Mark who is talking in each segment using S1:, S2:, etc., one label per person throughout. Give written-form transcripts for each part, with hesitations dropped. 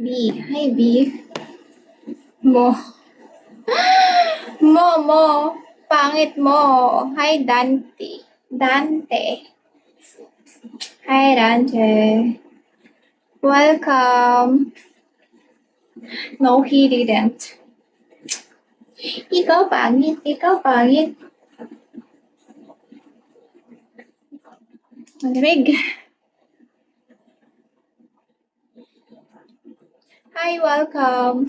S1: B. Hi, B. Mo. Mo. Pangit mo. Hi, Dante. Dante. Hi, Dante. Welcome. No, he didn't. Ikaw pangit. Malamig. Hi, welcome.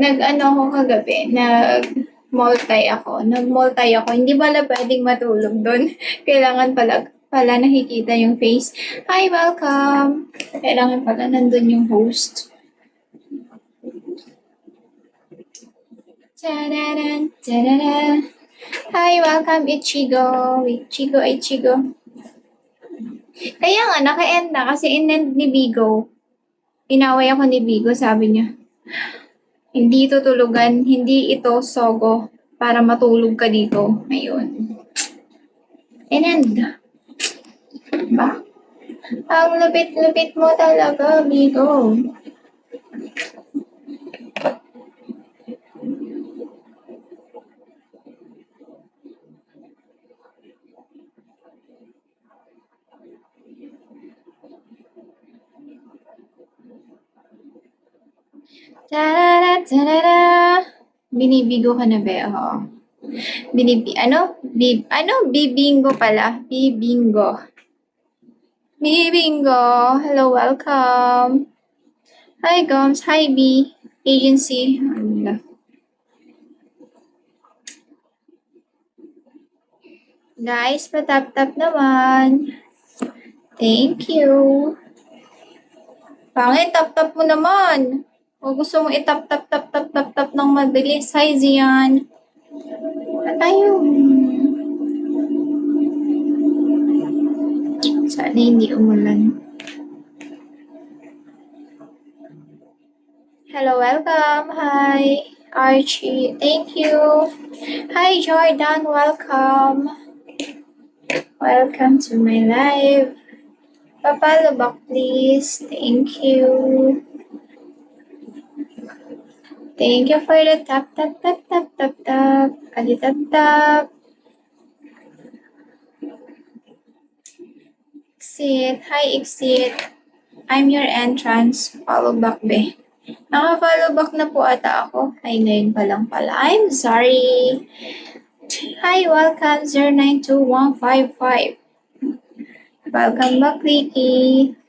S1: Nag-ano ako kagabi, nag-multi ako. Hindi pala pwedeng matulog doon. Kailangan pala nakikita yung face. Hi, welcome. Kailangan pala nandun yung host. Tadadan. Hi, welcome, Ichigo. Ichigo. Kaya nga, naka-end na kasi in-end ni Bigo. Inaway ako ni Bigo, sabi niya. Hindi tutulugan, hindi ito sogo para matulog ka dito. Ayun. In-end. Ba? Ang lupit-lupit mo talaga, Bigo. Tarara. Binibigo ka na ba? Oo. Bibingo pala. Bibingo. Hello, welcome. Hi, Goms. Hi, B. Agency. Guys, patap-tap naman. Thank you. Pangit, tap-tap mo naman. O gusto mo itap-tap ng mabilis. Hi, Zian. Tayo. Sana hindi umulan. Hello, welcome. Hi, Archie. Thank you. Hi, Jordan. Welcome. Welcome to my live. Papalo back, please. Thank you. Thank you for the tap. Kali tap. Exit. Hi, Exit. I'm your entrance. Follow back, be. Naka-follow back na po ata ako. Ay, ngayon pa lang pala. I'm sorry. Hi, welcome. 092155. Welcome back, Ricky.